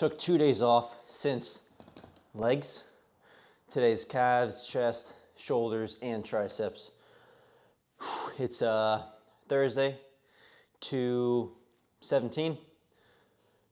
took 2 days off since legs. Today's calves, chest, shoulders, and triceps. It's Thursday, 2:17.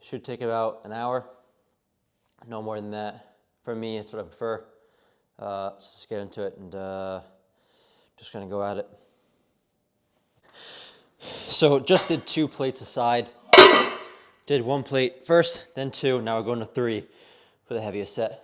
Should take about an hour. No more than that. For me, it's what I prefer. Let's just get into it and just gonna go at it. So just did 2 plates aside. Did 1 plate first, then 2. Now we're going to 3 for the heaviest set.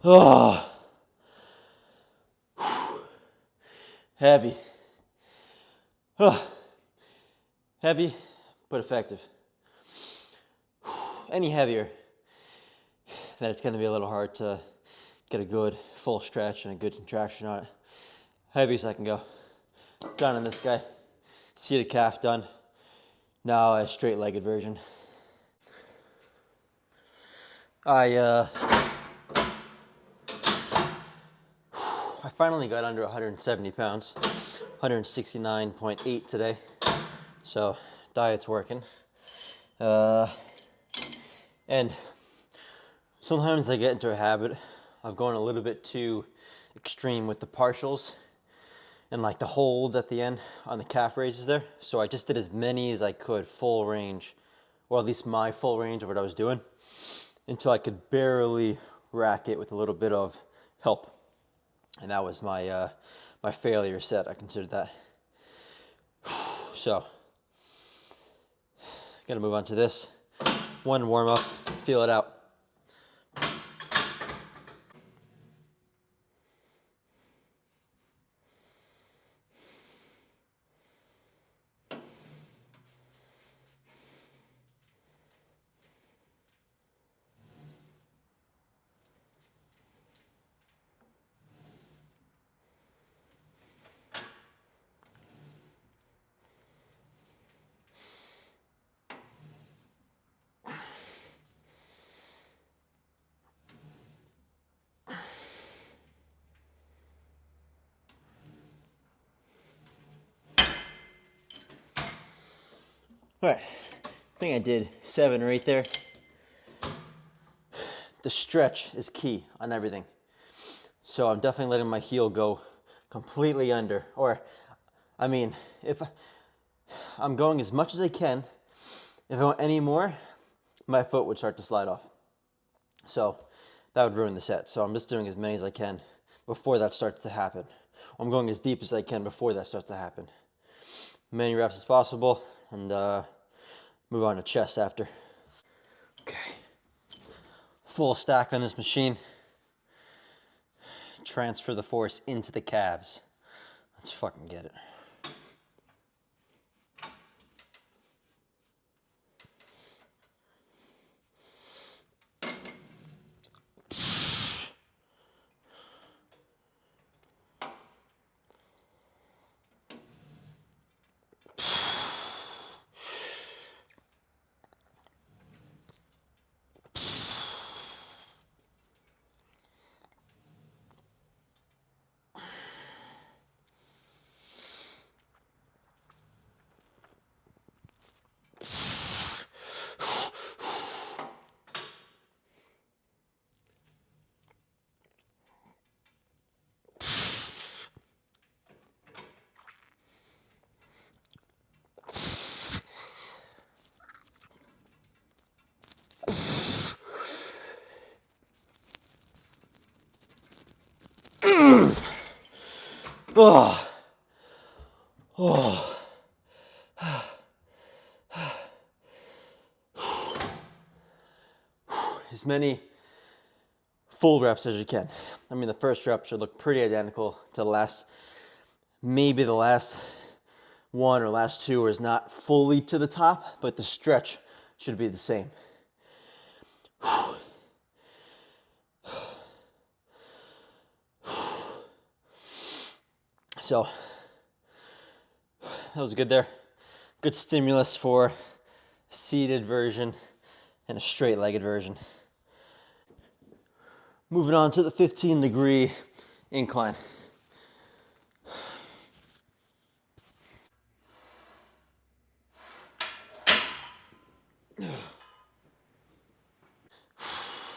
Oh, heavy. Heavy, but effective. Any heavier, then it's going to be a little hard to get a good full stretch and a good contraction on it. Heavy as I can go. Done on this guy. Seated calf done. Now a straight-legged version. I finally got under 170 pounds, 169.8 today. So diet's working. And sometimes I get into a habit of going a little bit too extreme with the partials and like the holds at the end on the calf raises there. So I just did as many as I could, full range, or at least my full range of what I was doing, until I could barely rack it with a little bit of help. And that was my my failure set. I considered that. So, gonna move on to this. 1 warm up, feel it out. All right, I think I did 7 or 8 there. The stretch is key on everything. So I'm definitely letting my heel go completely under. Or, I mean, if I'm going as much as I can, if I want any more, my foot would start to slide off. So that would ruin the set. So I'm just doing as many as I can before that starts to happen. I'm going as deep as I can before that starts to happen. Many reps as possible, and move on to chest after. Okay. Full stack on this machine. Transfer the force into the calves. Let's fucking get it. Oh. Oh. As many full reps as you can. I mean, the first rep should look pretty identical to the last. Maybe the last one or last two is not fully to the top, but the stretch should be the same. So that was good there. Good stimulus for a seated version and a straight-legged version. Moving on to the 15-degree incline.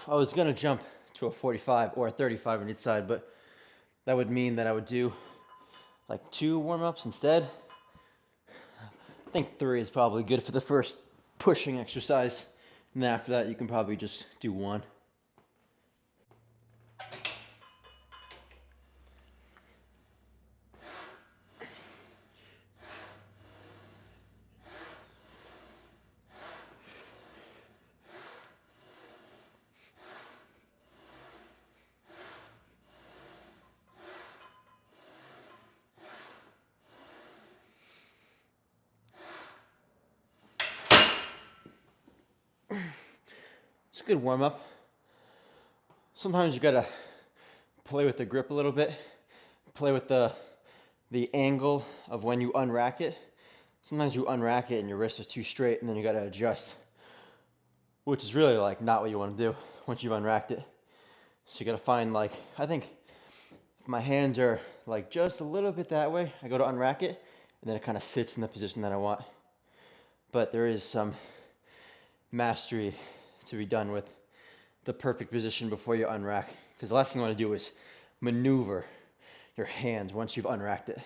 I was gonna jump to a 45 or a 35 on each side, but that would mean that I would do like 2 warm-ups instead. I think 3 is probably good for the first pushing exercise. And then after that, you can probably just do 1. It's a good warm-up. Sometimes you gotta play with the grip a little bit, play with the angle of when you unrack it. Sometimes you unrack it and your wrists are too straight and then you gotta adjust, which is really like not what you wanna do once you've unracked it. So you gotta find like, I think if my hands are like just a little bit that way, I go to unrack it and then it kind of sits in the position that I want. But there is some mastery to be done with the perfect position before you unrack. Because the last thing you want to do is maneuver your hands once you've unracked it.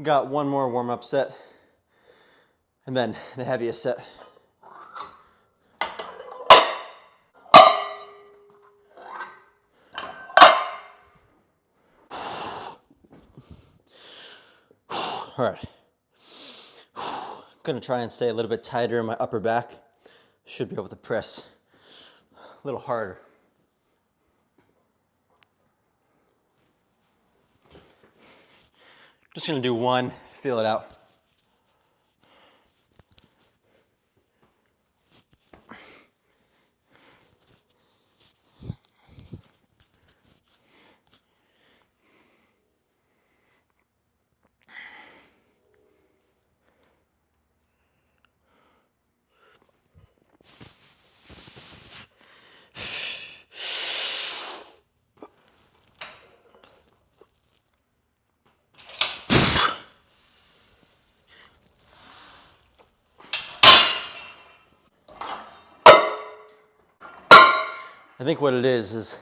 Got one more warm-up set, and then the heaviest set. All right. Gonna try and stay a little bit tighter in my upper back. Should be able to press a little harder. Just gonna do one, feel it out. I think what it is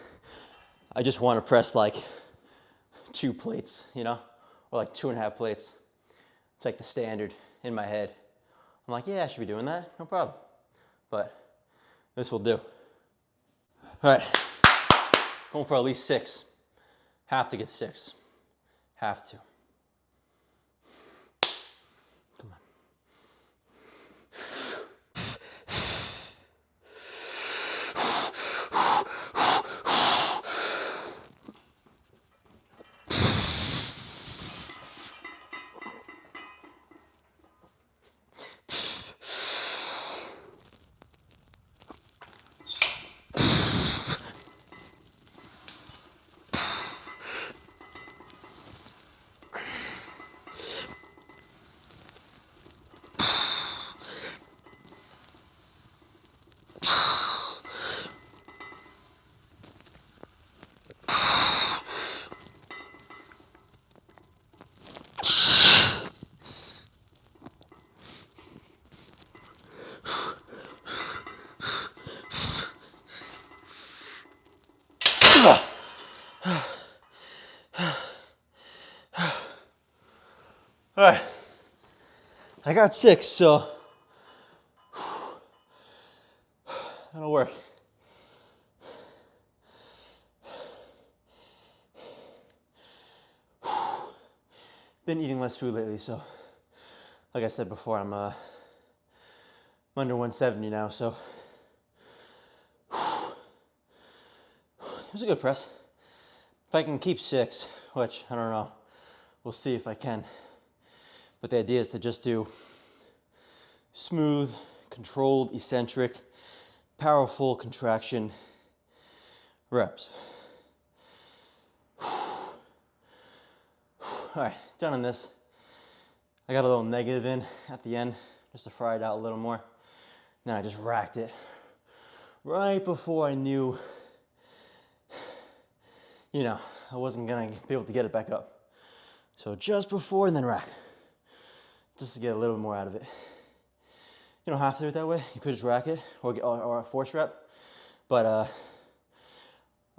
I just want to press like 2 plates, you know, or like 2.5 plates. It's like the standard in my head. I'm like, yeah, I should be doing that, no problem. But this will do. All right, going for at least 6. Have to get 6. Have to. Come on. I got 6, so that'll work. Been eating less food lately, so like I said before, I'm under 170 now, so it was a good press. If I can keep 6, which I don't know, we'll see if I can. But the idea is to just do smooth, controlled, eccentric, powerful contraction reps. All right, done on this. I got a little negative in at the end just to fry it out a little more. Then I just racked it right before I knew, I wasn't gonna be able to get it back up. So just before and then rack, just to get a little more out of it. You don't have to do it that way. You could just rack it or a force rep, but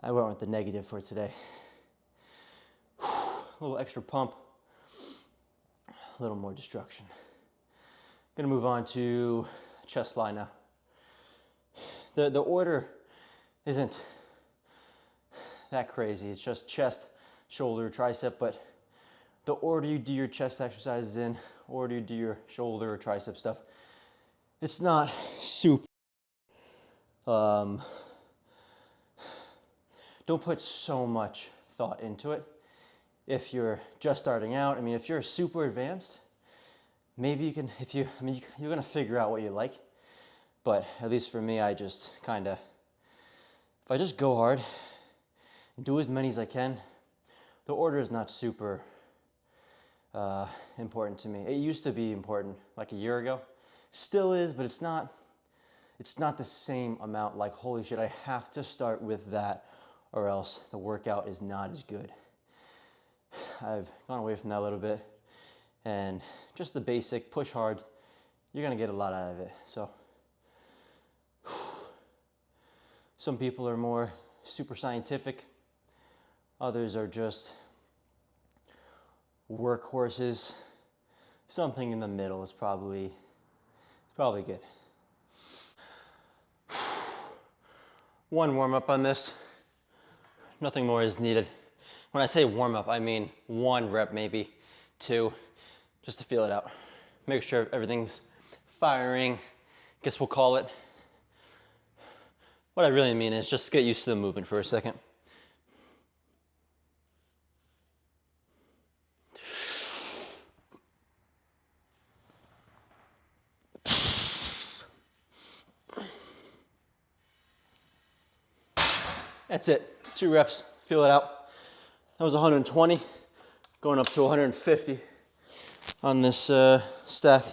I went with the negative for today. A little extra pump, a little more destruction. Gonna move on to chest fly now. The order isn't that crazy. It's just chest, shoulder, tricep, but the order you do your chest exercises in, order you do your shoulder or tricep stuff, it's not super. Don't put so much thought into it. If you're just starting out, if you're super advanced, maybe you can, you're gonna figure out what you like. But at least for me, I just if I just go hard and do as many as I can, the order is not super important to me. It used to be important like a year ago. Still is, but it's not the same amount. Like, holy shit, I have to start with that or else the workout is not as good. I've gone away from that a little bit, and just the basic push hard, you're gonna get a lot out of it. So some people are more super scientific, others are just workhorses. Something in the middle is probably good. One warm up on this, nothing more is needed. When I say warm up, I mean 1 rep, maybe 2, just to feel it out. Make sure everything's firing. Guess we'll call it. What I really mean is just get used to the movement for a second. That's it, 2 reps, feel it out. That was 120, going up to 150 on this stack.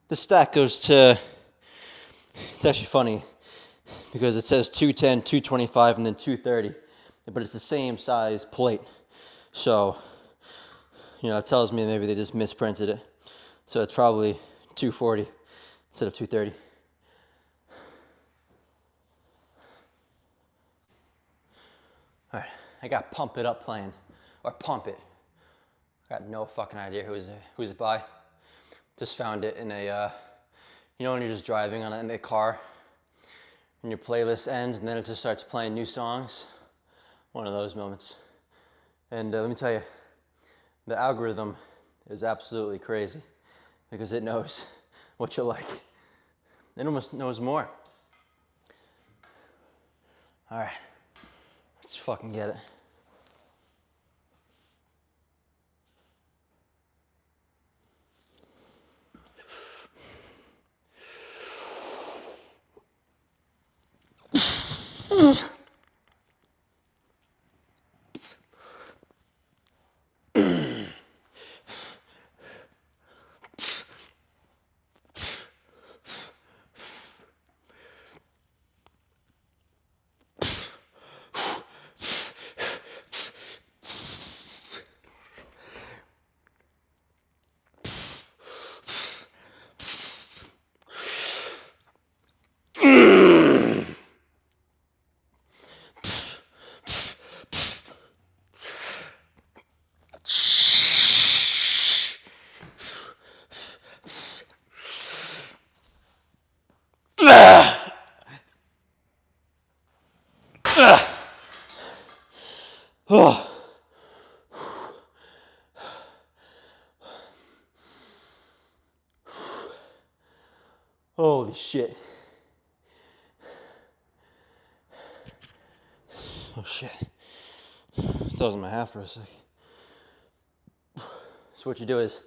This stack goes to, it's actually funny because it says 210, 225, and then 230, but it's the same size plate. So, it tells me maybe they just misprinted it. So it's probably 240 instead of 230. All right, I got Pump It Up playing, or Pump It. I got no fucking idea who's it by. Just found it in a, when you're just driving in the car and your playlist ends and then it just starts playing new songs. One of those moments. And let me tell you, the algorithm is absolutely crazy because it knows what you like. It almost knows more. All right, let's fucking get it. Holy shit. Oh shit. That was my half for a sec. So what you do is,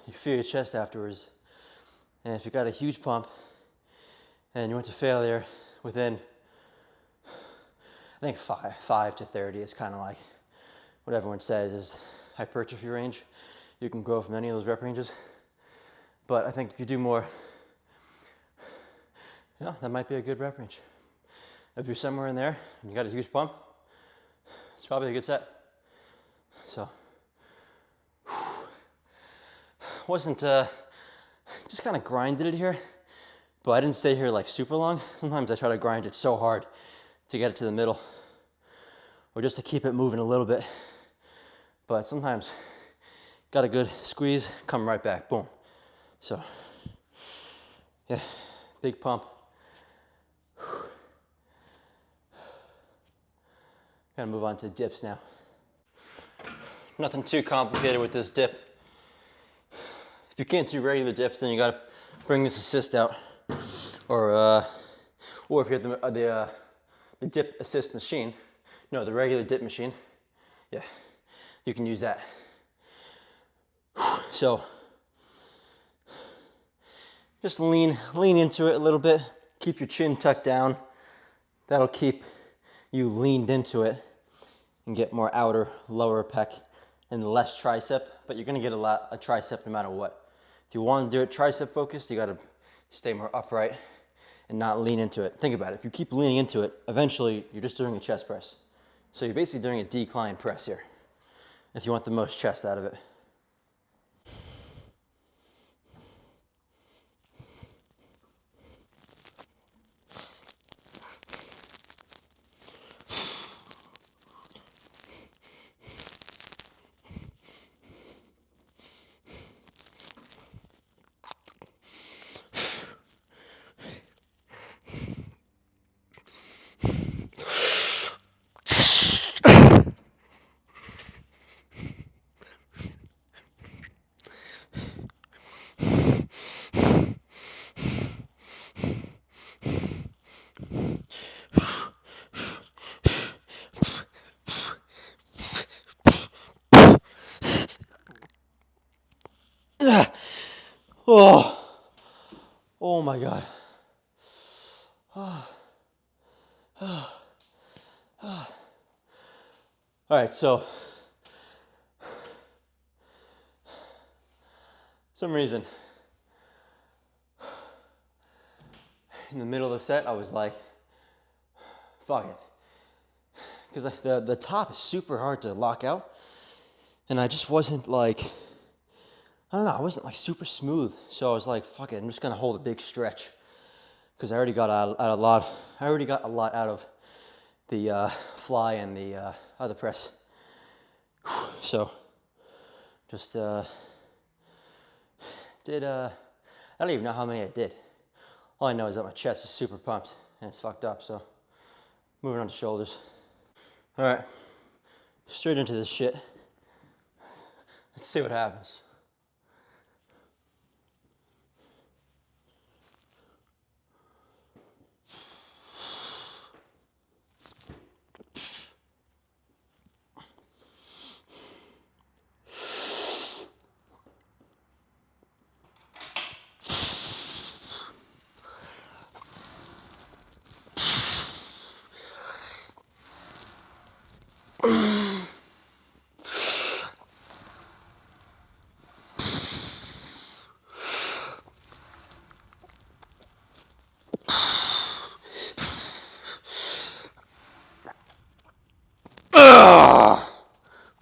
you feel your chest afterwards, and if you got a huge pump, and you went to failure within, I think 5 to 30 is kind of like what everyone says is hypertrophy range. You can grow from any of those rep ranges. But I think if you do more, yeah, that might be a good rep range. If you're somewhere in there and you got a huge pump, it's probably a good set. So, wasn't, just kind of grinded it here, but I didn't stay here like super long. Sometimes I try to grind it so hard to get it to the middle, or just to keep it moving a little bit. But sometimes, got a good squeeze, come right back, boom. So, yeah, big pump. Gonna move on to dips now. Nothing too complicated with this dip. If you can't do regular dips, then you gotta bring this assist out, or if you have the dip assist machine, no, the regular dip machine, yeah, you can use that. So just lean into it a little bit. Keep your chin tucked down. That'll keep you leaned into it and get more outer, lower pec and less tricep, but you're gonna get a lot of tricep no matter what. If you want to do it tricep focused, you gotta stay more upright and not lean into it. Think about it, if you keep leaning into it, eventually you're just doing a chest press. So you're basically doing a decline press here, if you want the most chest out of it. Oh, oh my God. All right, so some reason in the middle of the set, I was like, fuck it. Because the top is super hard to lock out. And I just wasn't like, I don't know, I wasn't like super smooth. So I was like, fuck it, I'm just gonna hold a big stretch. Because I already got a lot out of the fly and the other press. So just did, I don't even know how many I did. All I know is that my chest is super pumped and it's fucked up, so moving on to shoulders. All right, straight into this shit. Let's see what happens.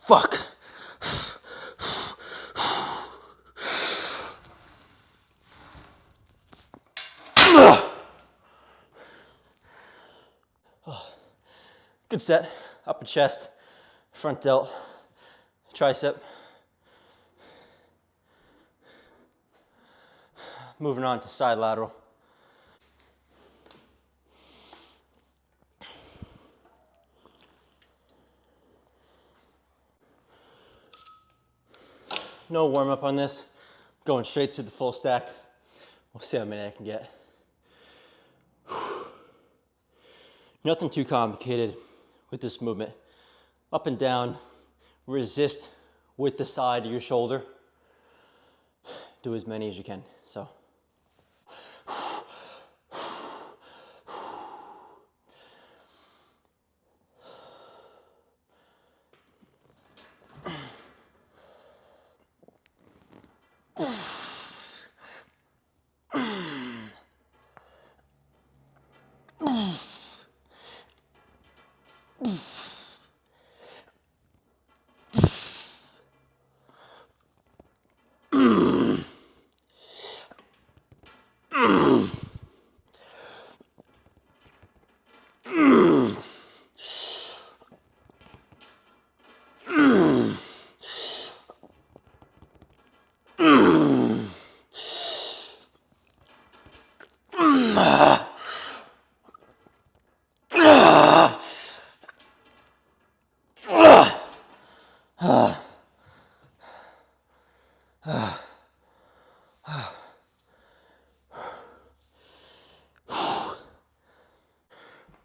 Fuck. Good set. Upper chest, front delt, tricep. Moving on to side lateral. No warm up on this. Going straight to the full stack. We'll see how many I can get. Nothing too complicated with this movement. Up and down, resist with the side of your shoulder. Do as many as you can, so.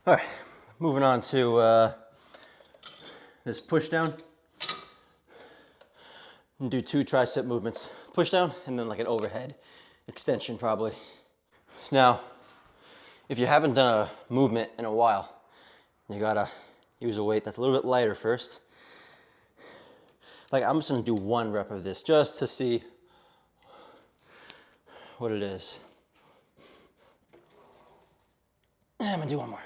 All right, moving on to this push down. And do 2 tricep movements. Push down and then like an overhead extension probably. Now, if you haven't done a movement in a while, you gotta use a weight that's a little bit lighter first. Like I'm just gonna do 1 rep of this just to see what it is. And I'm gonna do 1 more.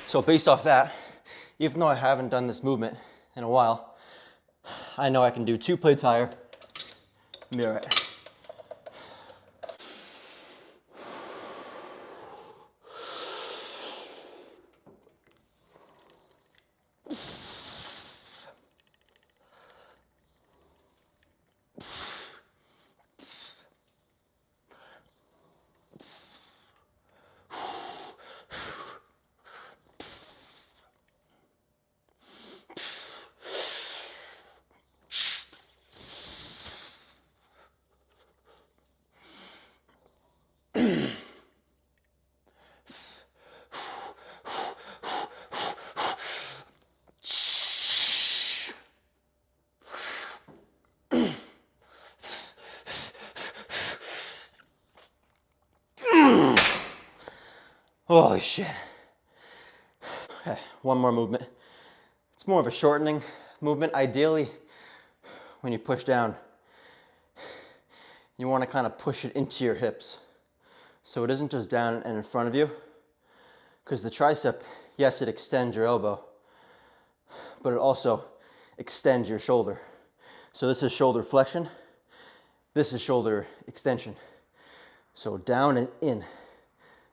So based off that, even though I haven't done this movement in a while, I know I can do 2 plates higher, be all right. Holy shit. Okay, 1 more movement. It's more of a shortening movement. Ideally, when you push down, you want to kind of push it into your hips. So it isn't just down and in front of you. Because the tricep, yes, it extends your elbow, but it also extends your shoulder. So this is shoulder flexion. This is shoulder extension. So down and in.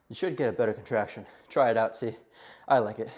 You should get a better contraction. Try it out, see. I like it.